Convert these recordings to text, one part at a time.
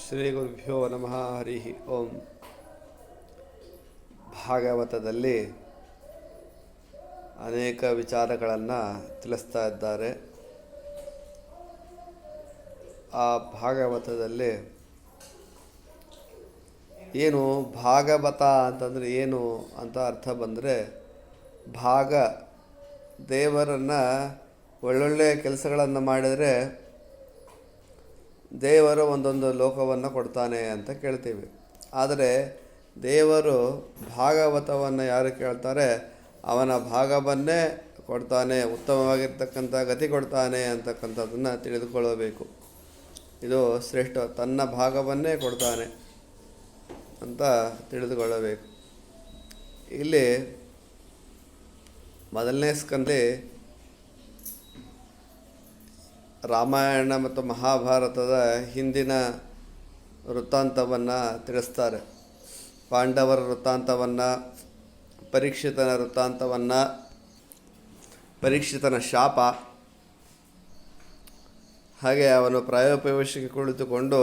ಶ್ರೀ ಗುರುಭ್ಯೋ ನಮಃ. ಹರಿ ಓಂ. ಭಾಗವತದಲ್ಲಿ ಅನೇಕ ವಿಚಾರಗಳನ್ನು ತಿಳಿಸ್ತಾ ಇದ್ದಾರೆ. ಆ ಭಾಗವತದಲ್ಲಿ ಏನು ಭಾಗವತ ಅಂತಂದರೆ ಏನು ಅಂತ ಅರ್ಥ ಬಂದರೆ, ಭಾಗ ದೇವರನ್ನು ಒಳ್ಳೊಳ್ಳೆಯ ಕೆಲಸಗಳನ್ನು ಮಾಡಿದರೆ ದೇವರು ಒಂದೊಂದು ಲೋಕವನ್ನು ಕೊಡ್ತಾನೆ ಅಂತ ಕೇಳ್ತೀವಿ. ಆದರೆ ದೇವರು ಭಾಗವತವನ್ನು ಯಾರು ಕೇಳ್ತಾರೆ ಅವನ ಭಾಗವನ್ನೇ ಕೊಡ್ತಾನೆ, ಉತ್ತಮವಾಗಿರ್ತಕ್ಕಂಥ ಗತಿ ಕೊಡ್ತಾನೆ ಅಂತಕ್ಕಂಥದ್ದನ್ನು ತಿಳಿದುಕೊಳ್ಳಬೇಕು. ಇದು ಶ್ರೇಷ್ಠ, ತನ್ನ ಭಾಗವನ್ನೇ ಕೊಡ್ತಾನೆ ಅಂತ ತಿಳಿದುಕೊಳ್ಳಬೇಕು. ಇಲ್ಲಿ ಮೊದಲನೇ ಸ್ಕಂದೆ ರಾಮಾಯಣ ಮತ್ತು ಮಹಾಭಾರತದ ಹಿಂದಿನ ವೃತ್ತಾಂತವನ್ನು ತಿಳಿಸ್ತಾರೆ. ಪಾಂಡವರ ವೃತ್ತಾಂತವನ್ನು, ಪರೀಕ್ಷಿತನ ವೃತ್ತಾಂತವನ್ನು, ಪರೀಕ್ಷಿತನ ಶಾಪ, ಹಾಗೆ ಅವನು ಪ್ರಾಯೋಪವೇಶಕ್ಕೆ ಕುಳಿತುಕೊಂಡು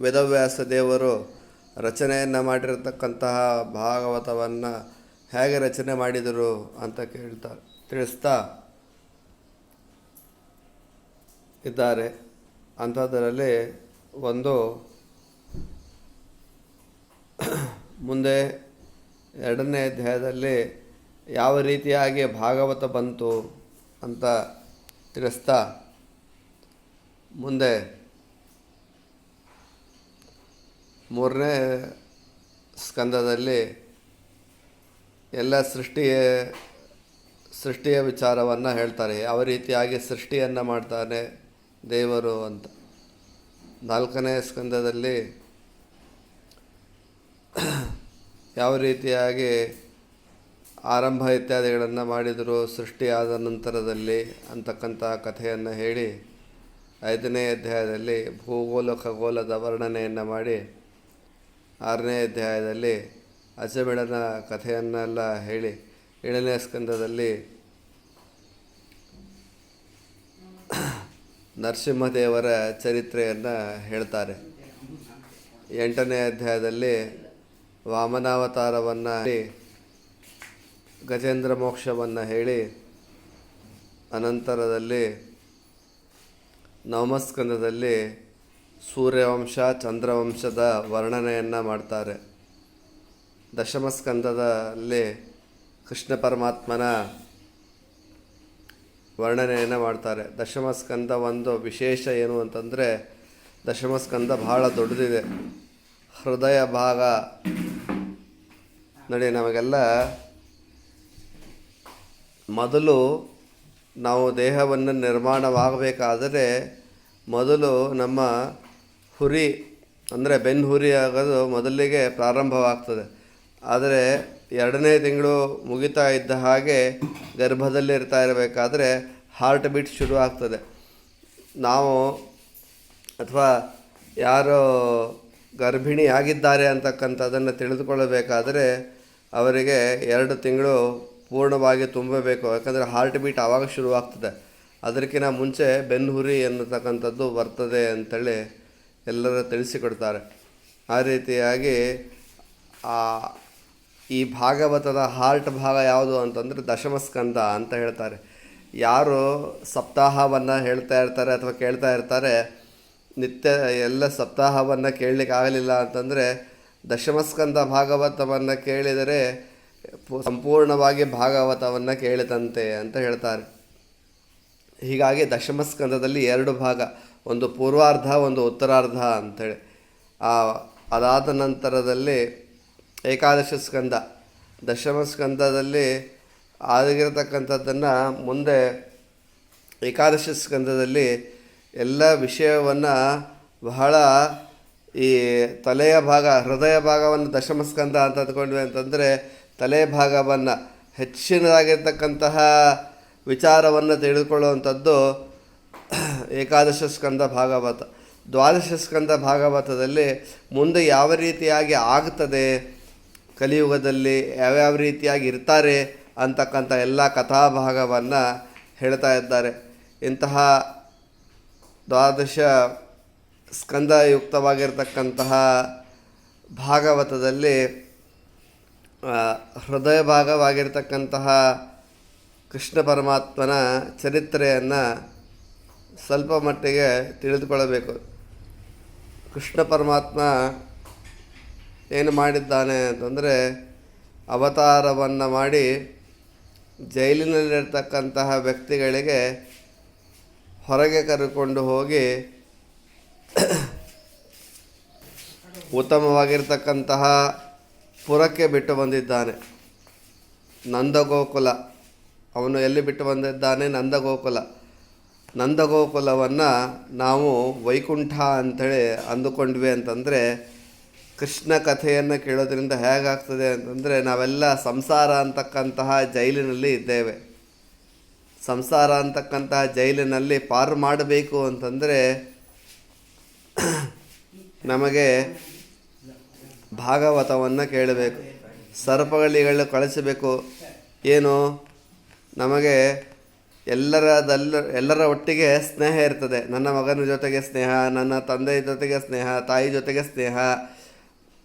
ವೇದವ್ಯಾಸ ದೇವರು ರಚನೆಯನ್ನು ಮಾಡಿರತಕ್ಕಂತಹ ಭಾಗವತವನ್ನು ಹೇಗೆ ರಚನೆ ಮಾಡಿದರು ಅಂತ ತಿಳಿಸ್ತಾ ಇದ್ದಾರೆ. ಅಂಥದ್ದರಲ್ಲಿ ಒಂದು ಮುಂದೆ 2ನೇ ಅಧ್ಯಾಯದಲ್ಲಿ ಯಾವ ರೀತಿಯಾಗಿ ಭಾಗವತ ಬಂತು ಅಂತ ತಿಳಿಸ್ತಾ, ಮುಂದೆ 3ನೇ ಸ್ಕಂದದಲ್ಲಿ ಎಲ್ಲ ಸೃಷ್ಟಿಯ ವಿಚಾರವನ್ನು ಹೇಳ್ತಾರೆ. ಯಾವ ರೀತಿಯಾಗಿ ಸೃಷ್ಟಿಯನ್ನು ಮಾಡ್ತಾನೆ ದೇವರು ಅಂತ. 4ನೇ ಸ್ಕಂದದಲ್ಲಿ ಯಾವ ರೀತಿಯಾಗಿ ಆರಂಭ ಇತ್ಯಾದಿಗಳನ್ನು ಮಾಡಿದರು ಸೃಷ್ಟಿಯಾದ ನಂತರದಲ್ಲಿ ಅಂತಕ್ಕಂಥ ಕಥೆಯನ್ನು ಹೇಳಿ, 5ನೇ ಅಧ್ಯಾಯದಲ್ಲಿ ಭೂಗೋಳ ಖಗೋಳದ ವರ್ಣನೆಯನ್ನು ಮಾಡಿ, 6ನೇ ಅಧ್ಯಾಯದಲ್ಲಿ ಅಜಮಿಳನ ಕಥೆಯನ್ನೆಲ್ಲ ಹೇಳಿ, 7ನೇ ಸ್ಕಂದದಲ್ಲಿ ನರಸಿಂಹದೇವರ ಚರಿತ್ರೆಯನ್ನು ಹೇಳ್ತಾರೆ. 8ನೇ ಅಧ್ಯಾಯದಲ್ಲಿ ವಾಮನಾವತಾರವನ್ನು ಹೇಳಿ, ಗಜೇಂದ್ರ ಮೋಕ್ಷವನ್ನು ಹೇಳಿ, ಅನಂತರದಲ್ಲಿ 9ಮ ಸ್ಕಂದದಲ್ಲಿ ಸೂರ್ಯವಂಶ ಚಂದ್ರವಂಶದ ವರ್ಣನೆಯನ್ನು ಮಾಡ್ತಾರೆ. 10ಮ ಸ್ಕಂದದಲ್ಲಿ ಕೃಷ್ಣ ಪರಮಾತ್ಮನ ವರ್ಣನೆಯನ್ನು ಮಾಡ್ತಾರೆ. 10ಮ ಸ್ಕಂದ ಒಂದು ವಿಶೇಷ ಏನು ಅಂತಂದರೆ, 10ಮ ಸ್ಕಂದ ಬಹಳ ದೊಡ್ಡದಿದೆ. ಹೃದಯ ಭಾಗ ನೋಡಿ, ನಮಗೆಲ್ಲ ಮೊದಲು ನಾವು ದೇಹವನ್ನು ನಿರ್ಮಾಣವಾಗಬೇಕಾದರೆ ಮೊದಲು ನಮ್ಮ ಹುರಿ ಅಂದರೆ ಬೆನ್ನು ಹುರಿ ಆಗೋದು ಮೊದಲಿಗೆ ಪ್ರಾರಂಭವಾಗ್ತದೆ. ಆದರೆ 2ನೇ ತಿಂಗಳು ಮುಗಿತಾ ಇದ್ದ ಹಾಗೆ ಗರ್ಭದಲ್ಲಿ ಇರಬೇಕಾದ್ರೆ ಹಾರ್ಟ್ ಬೀಟ್ ಶುರು ಆಗ್ತದೆ. ನಾವು ಅಥವಾ ಯಾರೋ ಗರ್ಭಿಣಿ ಆಗಿದ್ದಾರೆ ಅಂತಕ್ಕಂಥದ್ದನ್ನು ತಿಳಿದುಕೊಳ್ಳಬೇಕಾದರೆ ಅವರಿಗೆ 2 ತಿಂಗಳು ಪೂರ್ಣವಾಗಿ ತುಂಬಬೇಕು. ಯಾಕಂದರೆ ಹಾರ್ಟ್ ಬೀಟ್ ಆವಾಗ ಶುರುವಾಗ್ತದೆ. ಅದಕ್ಕಿಂತ ಮುಂಚೆ ಬೆನ್ನು ಹುರಿ ಎನ್ನತಕ್ಕಂಥದ್ದು ಬರ್ತದೆ ಅಂತೇಳಿ ಎಲ್ಲರೂ ತಿಳಿಸಿಕೊಡ್ತಾರೆ. ಆ ರೀತಿಯಾಗಿ ಈ ಭಾಗವತದ ಹಾರ್ಟ್ ಭಾಗ ಯಾವುದು ಅಂತಂದರೆ 10ಮ ಸ್ಕಂದ ಅಂತ ಹೇಳ್ತಾರೆ. ಯಾರು ಸಪ್ತಾಹವನ್ನು ಹೇಳ್ತಾ ಇರ್ತಾರೆ ಅಥವಾ ಕೇಳ್ತಾ ಇರ್ತಾರೆ, ನಿತ್ಯ ಎಲ್ಲ ಸಪ್ತಾಹವನ್ನು ಕೇಳಲಿಕ್ಕೆ ಆಗಲಿಲ್ಲ ಅಂತಂದರೆ 10ಮ ಸ್ಕಂದ ಭಾಗವತವನ್ನು ಕೇಳಿದರೆ ಸಂಪೂರ್ಣವಾಗಿ ಭಾಗವತವನ್ನು ಕೇಳಿದಂತೆ ಅಂತ ಹೇಳ್ತಾರೆ. ಹೀಗಾಗಿ 10ಮ ಸ್ಕಂದದಲ್ಲಿ 2 ಭಾಗ, ಒಂದು ಪೂರ್ವಾರ್ಧ, ಒಂದು ಉತ್ತರಾರ್ಧ ಅಂಥೇಳಿ. ಅದಾದ ನಂತರದಲ್ಲಿ ಏಕಾದಶ ಸ್ಕಂದ, 10ಮ ಸ್ಕಂದದಲ್ಲಿ ಆಗಿರತಕ್ಕಂಥದ್ದನ್ನು ಮುಂದೆ ಏಕಾದಶ ಸ್ಕಂದದಲ್ಲಿ ಎಲ್ಲ ವಿಷಯವನ್ನು ಬಹಳ ಈ ತಲೆಯ ಭಾಗ, ಹೃದಯ ಭಾಗವನ್ನು 10ಮ ಸ್ಕಂದ ಅಂತ ಅಂದ್ಕೊಂಡ್ವಿ ಅಂತಂದರೆ ತಲೆಯ ಭಾಗವನ್ನು ಹೆಚ್ಚಿನದಾಗಿರ್ತಕ್ಕಂತಹ ವಿಚಾರವನ್ನು ತಿಳಿದುಕೊಳ್ಳುವಂಥದ್ದು ಏಕಾದಶ ಸ್ಕಂದ ಭಾಗವತ. 12ಶ ಸ್ಕಂದ ಭಾಗವತದಲ್ಲಿ ಮುಂದೆ ಯಾವ ರೀತಿಯಾಗಿ ಆಗ್ತದೆ, ಕಲಿಯುಗದಲ್ಲಿ ಯಾವ್ಯಾವ ರೀತಿಯಾಗಿ ಇರ್ತಾರೆ ಅಂತಕ್ಕಂಥ ಎಲ್ಲ ಕಥಾಭಾಗವನ್ನು ಹೇಳ್ತಾ ಇದ್ದಾರೆ. ಇಂತಹ ದ್ವಾದಶ ಸ್ಕಂದಯುಕ್ತವಾಗಿರ್ತಕ್ಕಂತಹ ಭಾಗವತದಲ್ಲಿ ಹೃದಯ ಭಾಗವಾಗಿರ್ತಕ್ಕಂತಹ ಕೃಷ್ಣ ಪರಮಾತ್ಮನ ಚರಿತ್ರೆಯನ್ನು ಸ್ವಲ್ಪ ಮಟ್ಟಿಗೆ ತಿಳಿದುಕೊಳ್ಳಬೇಕು. ಕೃಷ್ಣ ಪರಮಾತ್ಮ ಏನು ಮಾಡಿದ್ದಾನೆ ಅಂತಂದರೆ, ಅವತಾರವನ್ನು ಮಾಡಿ ಜೈಲಿನಲ್ಲಿರ್ತಕ್ಕಂತಹ ವ್ಯಕ್ತಿಗಳಿಗೆ ಹೊರಗೆ ಕರೆದುಕೊಂಡು ಹೋಗಿ ಉತ್ತಮವಾಗಿರ್ತಕ್ಕಂತಹ ಪುರಕ್ಕೆ ಬಿಟ್ಟು ಬಂದಿದ್ದಾನೆ. ನಂದಗೋಕುಲ, ಅವನು ಎಲ್ಲಿ ಬಿಟ್ಟು ಬಂದಿದ್ದಾನೆ? ನಂದಗೋಕುಲವನ್ನು ನಾವು ವೈಕುಂಠ ಅಂಥೇಳಿ ಅಂದುಕೊಂಡ್ವಿ ಅಂತಂದರೆ, ಕೃಷ್ಣ ಕಥೆಯನ್ನು ಕೇಳೋದ್ರಿಂದ ಹೇಗಾಗ್ತದೆ ಅಂತಂದರೆ, ನಾವೆಲ್ಲ ಸಂಸಾರ ಅಂತಕ್ಕಂತಹ ಜೈಲಿನಲ್ಲಿ ಇದ್ದೇವೆ. ಸಂಸಾರ ಅಂತಕ್ಕಂತಹ ಜೈಲಿನಲ್ಲಿ ಪಾರು ಮಾಡಬೇಕು ಅಂತಂದರೆ ನಮಗೆ ಭಾಗವತವನ್ನು ಕೇಳಬೇಕು, ಸರ್ಪಗಳಿಗಳು ಕಳಿಸಬೇಕು. ಏನು, ನಮಗೆ ಎಲ್ಲರ ಒಟ್ಟಿಗೆ ಸ್ನೇಹ ಇರ್ತದೆ. ನನ್ನ ಮಗನ ಜೊತೆಗೆ ಸ್ನೇಹ, ನನ್ನ ತಂದೆಯ ಜೊತೆಗೆ ಸ್ನೇಹ, ತಾಯಿ ಜೊತೆಗೆ ಸ್ನೇಹ,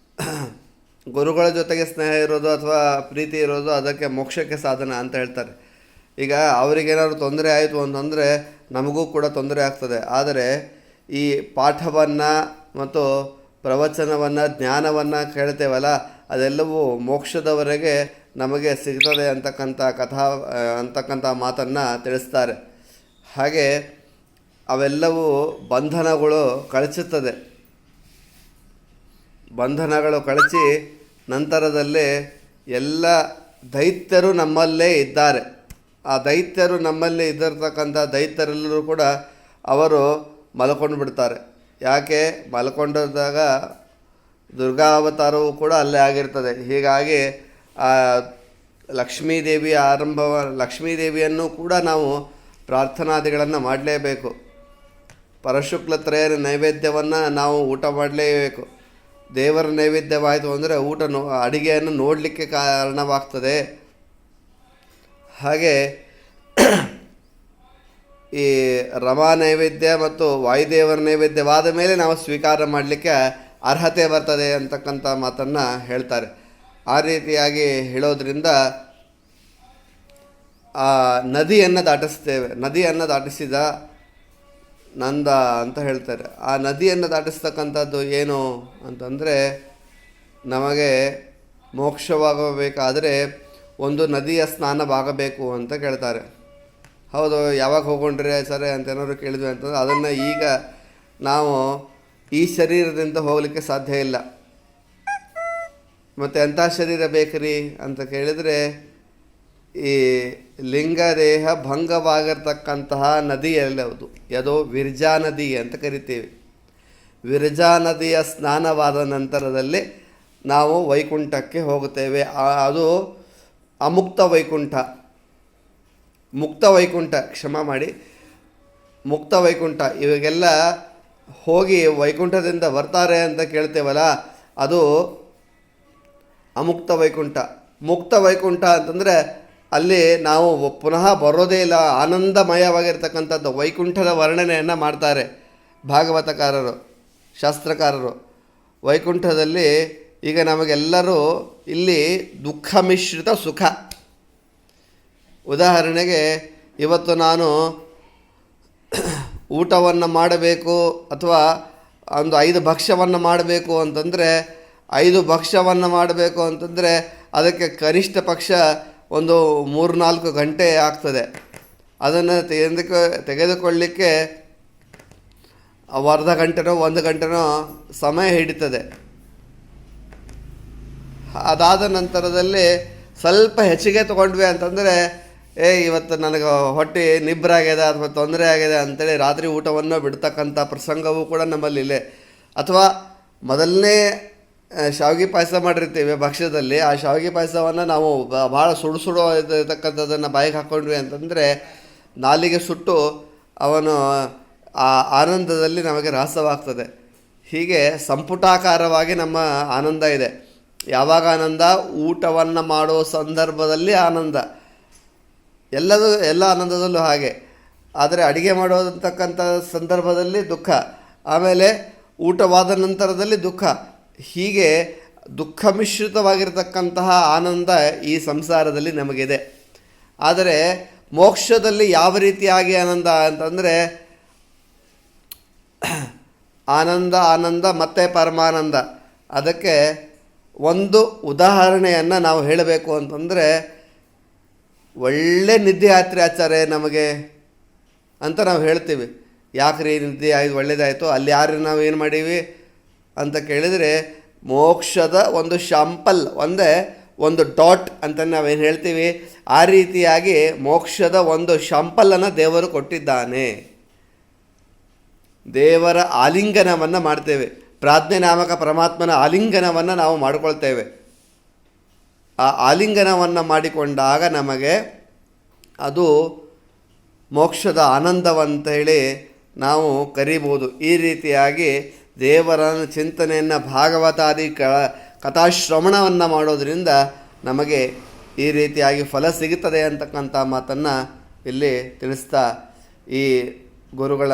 ಗುರುಗಳ ಜೊತೆಗೆ ಸ್ನೇಹ ಇರೋದು ಅಥವಾ ಪ್ರೀತಿ ಇರೋದು ಅದಕ್ಕೆ ಮೋಕ್ಷಕ್ಕೆ ಸಾಧನ ಅಂತ ಹೇಳ್ತಾರೆ. ಈಗ ಅವರಿಗೇನಾದ್ರು ತೊಂದರೆ ಆಯಿತು ಅಂತಂದರೆ ನಮಗೂ ಕೂಡ ತೊಂದರೆ ಆಗ್ತದೆ. ಆದರೆ ಈ ಪಾಠವನ್ನು ಮತ್ತು ಪ್ರವಚನವನ್ನು, ಜ್ಞಾನವನ್ನು ಕೇಳ್ತೇವಲ್ಲ, ಅದೆಲ್ಲವೂ ಮೋಕ್ಷದವರೆಗೆ ನಮಗೆ ಸಿಗ್ತದೆ ಅಂತಕ್ಕಂಥ ಮಾತನ್ನು ತಿಳಿಸ್ತಾರೆ. ಹಾಗೆ ಅವೆಲ್ಲವೂ ಬಂಧನಗಳು ಕಳಚುತ್ತದೆ. ಬಂಧನಗಳು ಕಳಚಿ ನಂತರದಲ್ಲಿ ಎಲ್ಲ ದೈತ್ಯರು ನಮ್ಮಲ್ಲೇ ಇದ್ದಾರೆ. ಆ ದೈತ್ಯರು ನಮ್ಮಲ್ಲೇ ಇದ್ದಿರ್ತಕ್ಕಂಥ ದೈತ್ಯರೆಲ್ಲರೂ ಕೂಡ ಅವರು ಮಲ್ಕೊಂಡು ಬಿಡ್ತಾರೆ. ಯಾಕೆ ಮಲ್ಕೊಂಡಿದ್ದಾಗ ದುರ್ಗಾವತಾರವೂ ಕೂಡ ಅಲ್ಲೇ ಆಗಿರ್ತದೆ. ಹೀಗಾಗಿ ಆ ಲಕ್ಷ್ಮೀದೇವಿಯನ್ನು ಕೂಡ ನಾವು ಪ್ರಾರ್ಥನಾದಿಗಳನ್ನು ಮಾಡಲೇಬೇಕು. ಪರಶುಕ್ಲತ್ರಯರ ನೈವೇದ್ಯವನ್ನು ನಾವು ಊಟ ಮಾಡಲೇಬೇಕು. ದೇವರ ನೈವೇದ್ಯವಾಯಿತು ಅಂದರೆ ಅಡಿಗೆಯನ್ನು ನೋಡಲಿಕ್ಕೆ ಕಾರಣವಾಗ್ತದೆ. ಹಾಗೆ ಈ ರಮಾ ನೈವೇದ್ಯ ಮತ್ತು ವಾಯುದೇವರ ನೈವೇದ್ಯವಾದ ಮೇಲೆ ನಾವು ಸ್ವೀಕಾರ ಮಾಡಲಿಕ್ಕೆ ಅರ್ಹತೆ ಬರ್ತದೆ ಅಂತಕ್ಕಂಥ ಮಾತನ್ನು ಹೇಳ್ತಾರೆ. ಆ ರೀತಿಯಾಗಿ ಹೇಳೋದ್ರಿಂದ ಆ ನದಿಯನ್ನು ದಾಟಿಸ್ತೇವೆ. ನದಿಯನ್ನು ದಾಟಿಸಿದ ನಂದ ಅಂತ ಹೇಳ್ತಾರೆ. ಆ ನದಿಯನ್ನು ದಾಟಿಸ್ತಕ್ಕಂಥದ್ದು ಏನು ಅಂತಂದರೆ, ನಮಗೆ ಮೋಕ್ಷವಾಗಬೇಕಾದರೆ ಒಂದು ನದಿಯ ಸ್ನಾನವಾಗಬೇಕು ಅಂತ ಕೇಳ್ತಾರೆ. ಹೌದು, ಯಾವಾಗ ಹೋಗೊಂಡ್ರೆ ಸರಿ ಅಂತ ಏನಾದ್ರು ಕೇಳಿದ್ವಿ ಅಂತಂದರೆ, ಅದನ್ನು ಈಗ ನಾವು ಈ ಶರೀರದಿಂದ ಹೋಗಲಿಕ್ಕೆ ಸಾಧ್ಯ ಇಲ್ಲ. ಮತ್ತು ಎಂಥ ಶರೀರ ಬೇಕ್ರಿ ಅಂತ ಕೇಳಿದರೆ, ಈ ಲಿಂಗದೇಹ ಭಂಗವಾಗಿರ್ತಕ್ಕಂತಹ ನದಿಯಲ್ಲವುದು ಯಾವುದೋ ವಿರ್ಜಾ ನದಿ ಅಂತ ಕರಿತೀವಿ. ವಿರ್ಜಾ ನದಿಯ ಸ್ನಾನವಾದ ನಂತರದಲ್ಲಿ ನಾವು ವೈಕುಂಠಕ್ಕೆ ಹೋಗುತ್ತೇವೆ. ಅದು ಅಮುಕ್ತ ವೈಕುಂಠ, ಮುಕ್ತ ವೈಕುಂಠ, ಮುಕ್ತ ವೈಕುಂಠ. ಇವಾಗೆಲ್ಲ ಹೋಗಿ ವೈಕುಂಠದಿಂದ ಬರ್ತಾರೆ ಅಂತ ಕೇಳ್ತೇವಲ್ಲ, ಅದು ಅಮುಕ್ತ ವೈಕುಂಠ. ಮುಕ್ತ ವೈಕುಂಠ ಅಂತಂದರೆ ಅಲ್ಲಿ ನಾವು ಪುನಃ ಬರೋದೇ ಇಲ್ಲ. ಆನಂದಮಯವಾಗಿರ್ತಕ್ಕಂಥದ್ದು ವೈಕುಂಠದ ವರ್ಣನೆಯನ್ನು ಮಾಡ್ತಾರೆ ಭಾಗವತಕಾರರು, ಶಾಸ್ತ್ರಕಾರರು. ವೈಕುಂಠದಲ್ಲಿ ಈಗ ನಮಗೆಲ್ಲರೂ ಇಲ್ಲಿ ದುಃಖ ಮಿಶ್ರಿತ ಸುಖ. ಉದಾಹರಣೆಗೆ, ಇವತ್ತು ನಾನು ಊಟವನ್ನು ಮಾಡಬೇಕು ಅಥವಾ ಒಂದು 5 ಭಕ್ಷ್ಯವನ್ನು ಮಾಡಬೇಕು ಅಂತಂದರೆ, 5 ಭಕ್ಷ್ಯವನ್ನು ಮಾಡಬೇಕು ಅಂತಂದರೆ ಅದಕ್ಕೆ ಕನಿಷ್ಠ ಪಕ್ಷ ಒಂದು 3-4 ಗಂಟೆ ಆಗ್ತದೆ. ಅದನ್ನು ತೆಗೆದುಕೊಳ್ಳಲಿಕ್ಕೆ ಅರ್ಧ ಗಂಟೆನೋ 1 ಗಂಟೆನೋ ಸಮಯ ಹಿಡಿತದೆ. ಅದಾದ ನಂತರದಲ್ಲಿ ಸ್ವಲ್ಪ ಹೆಚ್ಚಿಗೆ ತೊಗೊಂಡ್ವಿ ಅಂತಂದರೆ, ಇವತ್ತು ನನಗೆ ಹೊಟ್ಟೆ ನಿಬ್ಬರಾಗ್ಯದ ಅಥವಾ ತೊಂದರೆ ಆಗಿದೆ ಅಂತೇಳಿ ರಾತ್ರಿ ಊಟವನ್ನು ಬಿಡ್ತಕ್ಕಂಥ ಪ್ರಸಂಗವೂ ಕೂಡ ನಮ್ಮಲ್ಲಿದೆ. ಅಥವಾ ಮೊದಲನೇ ಶಾವಿಗೆ ಪಾಯಸ ಮಾಡಿರ್ತೀವಿ ಭಕ್ಷ್ಯದಲ್ಲಿ, ಆ ಶಾವಿಗೆ ಪಾಯಸವನ್ನು ನಾವು ಭಾಳ ಸುಡು ಇರತಕ್ಕಂಥದ್ದನ್ನು ಬಾಯಿಗೆ ಹಾಕ್ಕೊಂಡ್ವಿ ಅಂತಂದರೆ ನಾಲಿಗೆ ಸುಟ್ಟು ಅವನು ಆ ಆನಂದದಲ್ಲಿ ನಮಗೆ ರಹಸ್ಯವಾಗ್ತದೆ. ಹೀಗೆ ಸಂಪುಟಾಕಾರವಾಗಿ ನಮ್ಮ ಆನಂದ ಇದೆ. ಯಾವಾಗ ಆನಂದ? ಊಟವನ್ನು ಮಾಡೋ ಸಂದರ್ಭದಲ್ಲಿ ಆನಂದ. ಎಲ್ಲ ಆನಂದದಲ್ಲೂ ಹಾಗೆ. ಆದರೆ ಅಡುಗೆ ಮಾಡೋದಂತಕ್ಕಂಥ ಸಂದರ್ಭದಲ್ಲಿ ದುಃಖ. ಆಮೇಲೆ ಊಟವಾದ ನಂತರದಲ್ಲಿ ದುಃಖ, ಹೀಗೆ ದುಃಖ ಮಿಶ್ರಿತವಾಗಿರ್ತಕ್ಕಂತಹ ಆನಂದ ಈ ಸಂಸಾರದಲ್ಲಿ ನಮಗಿದೆ. ಆದರೆ ಮೋಕ್ಷದಲ್ಲಿ ಯಾವ ರೀತಿಯಾಗಿ ಆನಂದ ಅಂತಂದರೆ ಆನಂದ ಆನಂದ ಮತ್ತು ಪರಮಾನಂದ. ಅದಕ್ಕೆ ಒಂದು ಉದಾಹರಣೆಯನ್ನು ನಾವು ಹೇಳಬೇಕು ಅಂತಂದರೆ, ಒಳ್ಳೆ ನಿದ್ದೆ ಆತ್ರಿ ಆಚಾರ್ಯ ನಮಗೆ ಅಂತ ನಾವು ಹೇಳ್ತೀವಿ. ಯಾಕ್ರಿ ನಿದ್ದೆ ಆಯ್ತು ಒಳ್ಳೇದಾಯಿತು, ಅಲ್ಲಿ ಯಾರು ನಾವು ಏನು ಮಾಡೀವಿ ಅಂತ ಕೇಳಿದರೆ, ಮೋಕ್ಷದ ಒಂದು ಶಾಂಪಲ್, ಒಂದು ಡಾಟ್ ಅಂತ ನಾವೇನು ಹೇಳ್ತೀವಿ, ಆ ರೀತಿಯಾಗಿ ಮೋಕ್ಷದ ಒಂದು ಶಾಂಪಲನ್ನು ದೇವರು ಕೊಟ್ಟಿದ್ದಾನೆ. ದೇವರ ಆಲಿಂಗನವನ್ನು ಮಾಡ್ತೇವೆ, ಪ್ರಾಜ್ಞೆ ನಾಮಕ ಪರಮಾತ್ಮನ ಆಲಿಂಗನವನ್ನು ನಾವು ಮಾಡಿಕೊಳ್ತೇವೆ. ಆ ಆಲಿಂಗನವನ್ನು ಮಾಡಿಕೊಂಡಾಗ ನಮಗೆ ಅದು ಮೋಕ್ಷದ ಆನಂದವಂತೇಳಿ ನಾವು ಕರಿಬೋದು. ಈ ರೀತಿಯಾಗಿ ದೇವರ ಚಿಂತನೆಯನ್ನು ಭಾಗವತಾದಿ ಕಥಾಶ್ರವಣವನ್ನು ಮಾಡೋದರಿಂದ ನಮಗೆ ಈ ರೀತಿಯಾಗಿ ಫಲ ಸಿಗುತ್ತದೆ ಅಂತಕ್ಕಂಥ ಮಾತನ್ನು ಇಲ್ಲಿ ತಿಳಿಸ್ತಾ, ಈ ಗುರುಗಳ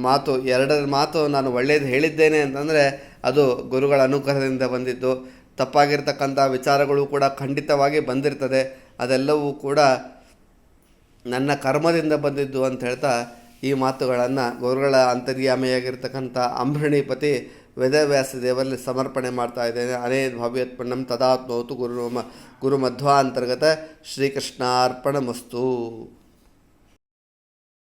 ಮಾತು, ಎರಡರ ಮಾತು ನಾನು ಒಳ್ಳೆಯದು ಹೇಳಿದ್ದೇನೆ ಅಂತಂದರೆ ಅದು ಗುರುಗಳ ಅನುಗ್ರಹದಿಂದ ಬಂದಿದ್ದು. ತಪ್ಪಾಗಿರ್ತಕ್ಕಂಥ ವಿಚಾರಗಳು ಕೂಡ ಖಂಡಿತವಾಗಿ ಬಂದಿರ್ತದೆ, ಅದೆಲ್ಲವೂ ಕೂಡ ನನ್ನ ಕರ್ಮದಿಂದ ಬಂದಿದ್ದು ಅಂತ ಹೇಳ್ತಾ ಈ ಮಾತುಗಳನ್ನು ಗುರುಗಳ ಅಂತರ್ಯಾಮಿಯಾಗಿರ್ತಕ್ಕಂಥ ಅಂಬೃಣಿಪತಿ ವೇದವ್ಯಾಸ ದೇವರಲ್ಲಿ ಸಮರ್ಪಣೆ ಮಾಡ್ತಾ ಇದ್ದೇನೆ. ಅನೇಕ ಭವ್ಯೋತ್ಪನ್ನಂ ತದಾತ್ಮೌತು ಗುರು ಮಧ್ವಾಂತರ್ಗತ ಶ್ರೀಕೃಷ್ಣಾರ್ಪಣಮಸ್ತು.